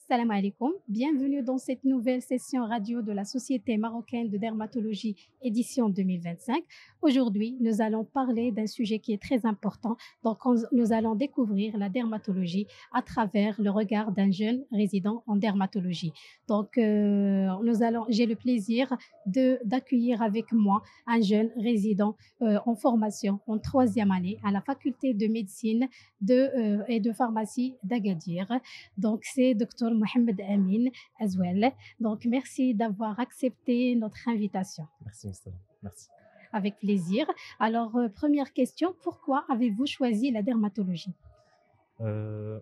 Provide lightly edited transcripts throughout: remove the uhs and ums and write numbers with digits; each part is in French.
Salam alaikum, bienvenue dans cette nouvelle session radio de la Société marocaine de dermatologie édition 2025. Aujourd'hui, nous allons parler d'un sujet qui est très important. Nous allons découvrir la dermatologie à travers le regard d'un jeune résident en dermatologie. J'ai le plaisir d'accueillir avec moi un jeune résident en formation en troisième année à la faculté de médecine et de pharmacie d'Agadir. Donc, c'est Dr Mohamed Amin Azouel. Donc, merci d'avoir accepté notre invitation. Merci, Mr. Merci. Avec plaisir. Alors, première question, pourquoi avez-vous choisi la dermatologie? Euh,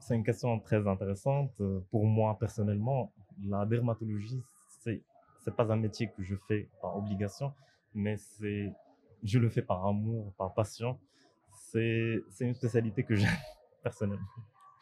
c'est une question très intéressante. Pour moi, personnellement, la dermatologie, c'est pas un métier que je fais par obligation, mais je le fais par amour, par passion. C'est une spécialité que j'aime personnellement.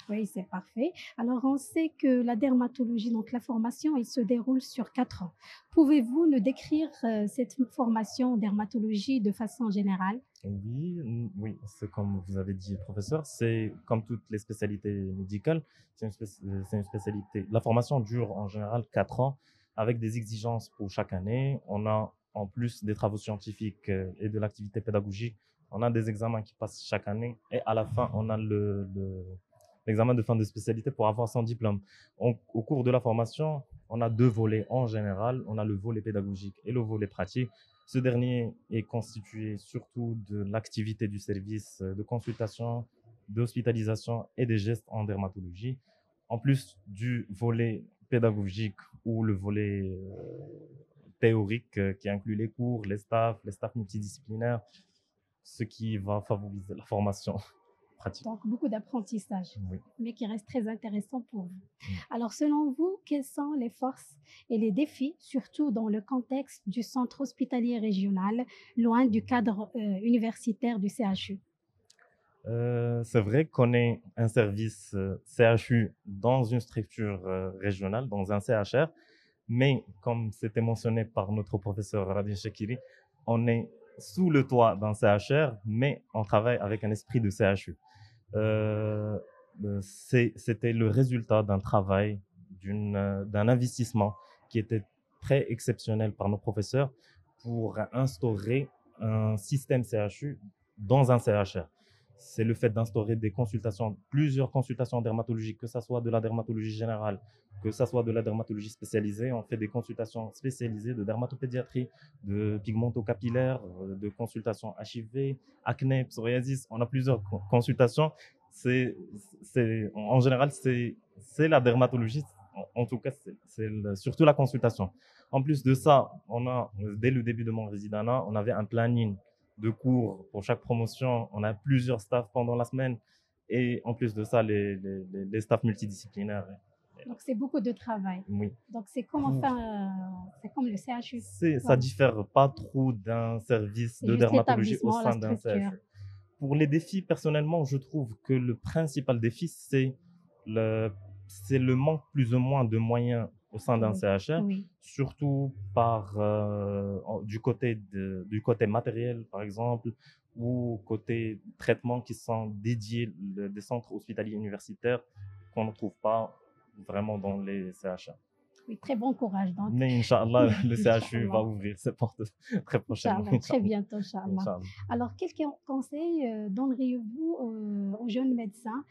Oui, c'est parfait. Alors, on sait que la dermatologie, donc la formation, elle se déroule sur 4 ans. Pouvez-vous nous décrire cette formation en dermatologie de façon générale? Oui, oui, c'est comme vous avez dit, professeur, c'est comme toutes les spécialités médicales, c'est une spécialité. La formation dure en général 4 ans avec des exigences pour chaque année. On a, en plus des travaux scientifiques et de l'activité pédagogique, on a des examens qui passent chaque année et à la fin, on a l'examen de fin de spécialité pour avoir son diplôme. Au cours de la formation, on a deux volets en général. On a le volet pédagogique et le volet pratique. Ce dernier est constitué surtout de l'activité du service de consultation, d'hospitalisation et des gestes en dermatologie, en plus du volet pédagogique ou le volet théorique qui inclut les cours, les staffs multidisciplinaires, ce qui va favoriser la formation pratique. Donc, beaucoup d'apprentissage, Oui. mais qui reste très intéressant pour vous. Mm. Alors, selon vous, quelles sont les forces et les défis, surtout dans le contexte du centre hospitalier régional, loin du cadre universitaire du CHU? C'est vrai qu'on est un service CHU dans une structure régionale, dans un CHR, mais comme c'était mentionné par notre professeur Radin Shakiri, on est sous le toit d'un CHR, mais on travaille avec un esprit de CHU. Euh, C'était le résultat d'un travail, d'un investissement qui était très exceptionnel par nos professeurs pour instaurer un système CHU dans un CHR. C'est le fait d'instaurer des consultations, plusieurs consultations dermatologiques, que ce soit de la dermatologie générale, que ce soit de la dermatologie spécialisée. On fait des consultations spécialisées de dermatopédiatrie, de pigmento-capillaire, de consultations HIV, acné, psoriasis. On a plusieurs consultations. En général, c'est la dermatologie. En tout cas, surtout la consultation. En plus de ça, dès le début de mon résidence, on avait un planning de cours pour chaque promotion. On a plusieurs staffs pendant la semaine. Et en plus de ça, les staffs multidisciplinaires. Donc, c'est beaucoup de travail. Oui. Donc, c'est comme, enfin, c'est comme le CHU. Ça Voilà. diffère pas trop d'un service C'est de juste dermatologie au l'établissement, la sein d'un structure. CHU. Pour les défis, personnellement, je trouve que le principal défi, le, c'est le manque plus ou moins de moyens au sein d'un Oui, CHR, oui. surtout du côté matériel, par exemple, ou côté traitements qui sont dédiés des centres hospitaliers universitaires qu'on ne trouve pas vraiment dans les CHR. Oui, très bon courage. Donc, Mais Inch'Allah, le CHU va Inch'Allah. ouvrir ses portes très prochainement. Inch'Allah, très Inch'Allah. bientôt, Inch'Allah. Inch'Allah. Alors, quel conseil donneriez-vous aux jeunes médecins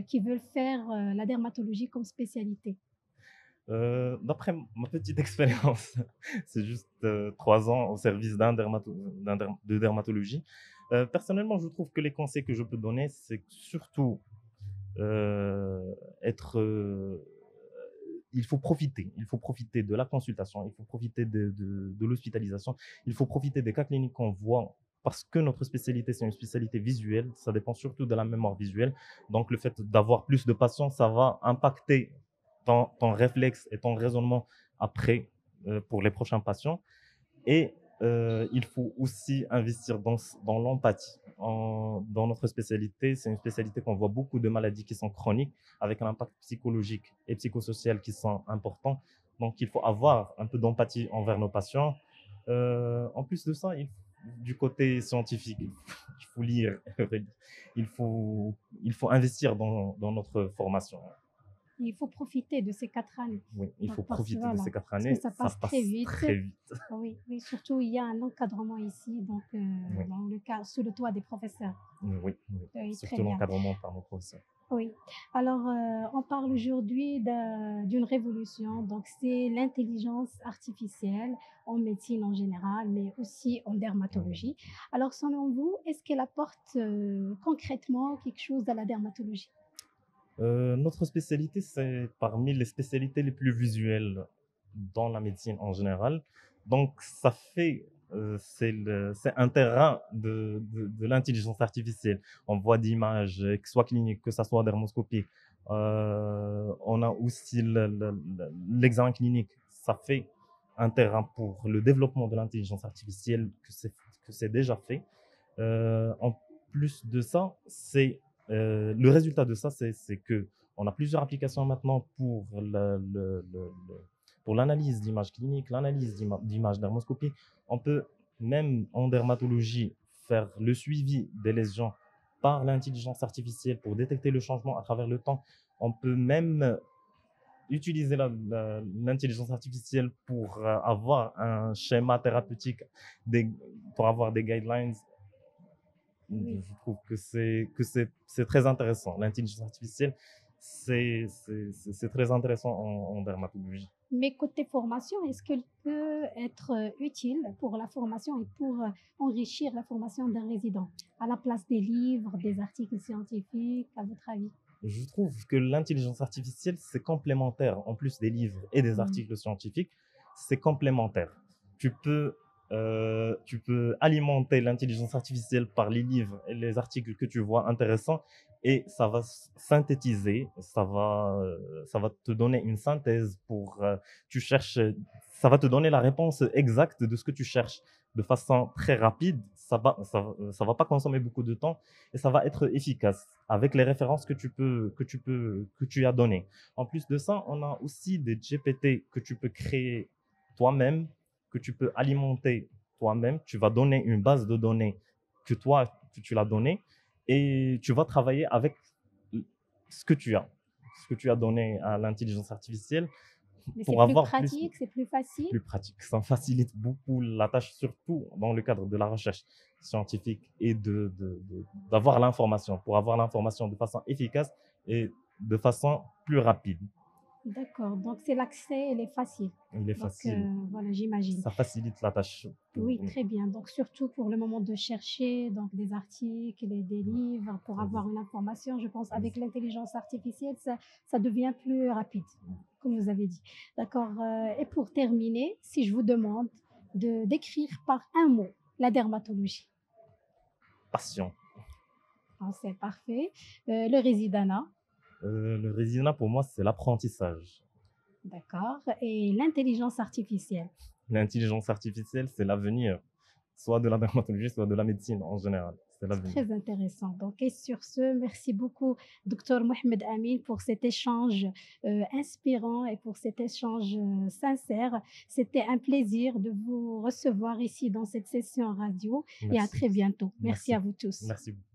qui veulent faire la dermatologie comme spécialité? D'après ma petite expérience, c'est juste 3 ans au service de dermatologie. Personnellement, je trouve que les conseils que je peux donner, c'est surtout euh, être. Il faut profiter de la consultation, il faut profiter de l'hospitalisation, il faut profiter des cas cliniques qu'on voit parce que notre spécialité, c'est une spécialité visuelle, ça dépend surtout de la mémoire visuelle. Donc, le fait d'avoir plus de patients, ça va impacter ton réflexe et ton raisonnement après pour les prochains patients. Et il faut aussi investir dans l'empathie. Dans notre spécialité, c'est une spécialité qu'on voit beaucoup de maladies qui sont chroniques, avec un impact psychologique et psychosocial qui sont importants. Donc, il faut avoir un peu d'empathie envers nos patients. En plus de ça, du côté scientifique, il faut lire, il faut investir dans notre formation. Il faut profiter de ces 4 années. Oui, il Donc faut parce profiter de voilà, ces 4 parce que années, ça ça passe très passe vite. très vite. Oui, oui, surtout il y a un encadrement ici, donc Oui, dans le cas sous le toit des professeurs. oui, oui. Oui, très Surtout bien. l'encadrement par nos professeurs. Oui. Alors, on parle aujourd'hui d'une révolution, donc c'est l'intelligence artificielle en médecine en général, mais aussi en dermatologie. Alors, selon vous, est-ce qu'elle apporte concrètement quelque chose à la dermatologie? Notre spécialité, c'est parmi les spécialités les plus visuelles dans la médecine en général. Donc, ça fait, c'est un terrain de l'intelligence artificielle. On voit d'images, que ce soit cliniques, que ce soit dermoscopiques. On a aussi l'examen clinique. Ça fait un terrain pour le développement de l'intelligence artificielle que c'est déjà fait. En plus de ça, le résultat de ça, c'est que on a plusieurs applications maintenant pour pour l'analyse d'images cliniques, l'analyse d'images dermoscopiques. On peut même en dermatologie faire le suivi des lésions par l'intelligence artificielle pour détecter le changement à travers le temps. On peut même utiliser l'intelligence artificielle pour avoir un schéma thérapeutique, des, pour avoir des guidelines. Oui. Je trouve c'est très intéressant. L'intelligence artificielle, c'est très intéressant en dermatologie. Mais côté formation, est-ce qu'elle peut être utile pour la formation et pour enrichir la formation d'un résident, à la place des livres, des articles scientifiques, à votre avis? Je trouve que l'intelligence artificielle, c'est complémentaire. En plus des livres et des Mm. articles scientifiques, c'est complémentaire. Tu peux, tu peux alimenter l'intelligence artificielle par les livres et les articles que tu vois intéressants et ça va synthétiser, ça va te donner une synthèse pour, tu cherches, ça va te donner la réponse exacte de ce que tu cherches de façon très rapide. Ça va pas consommer beaucoup de temps et ça va être efficace avec les références que tu as données. En plus de ça, on a aussi des GPT que tu peux créer toi-même, que tu peux alimenter toi-même. Tu vas donner une base de données que tu l'as donnée et tu vas travailler avec ce que tu as donné à l'intelligence artificielle Mais c'est pour plus avoir pratique, c'est plus facile. plus pratique. Ça facilite beaucoup la tâche, surtout dans le cadre de la recherche scientifique et d'avoir l'information, pour avoir l'information de façon efficace et de façon plus rapide. D'accord, donc c'est l'accès, elle est facile. Il est Donc facile, voilà, j'imagine. ça facilite la tâche. Oui, très bien. Donc surtout pour le moment de chercher donc des articles et des livres pour avoir une information, je pense avec l'intelligence artificielle, ça devient plus rapide, comme vous avez dit. D'accord. Et pour terminer, si je vous demande de d'écrire par un mot la dermatologie. Passion. Ah, c'est parfait. Le résidana, Le résident, pour moi, c'est l'apprentissage. d'accord. Et l'intelligence artificielle. L'intelligence artificielle, c'est l'avenir, soit de la dermatologie, soit de la médecine en général. C'est C'est l'avenir. très intéressant. Donc, et sur ce, merci beaucoup, docteur Mohamed Amin, pour cet échange inspirant et pour cet échange sincère. C'était un plaisir de vous recevoir ici dans cette session radio et à Merci. très bientôt. Merci Merci. à vous tous. Merci beaucoup.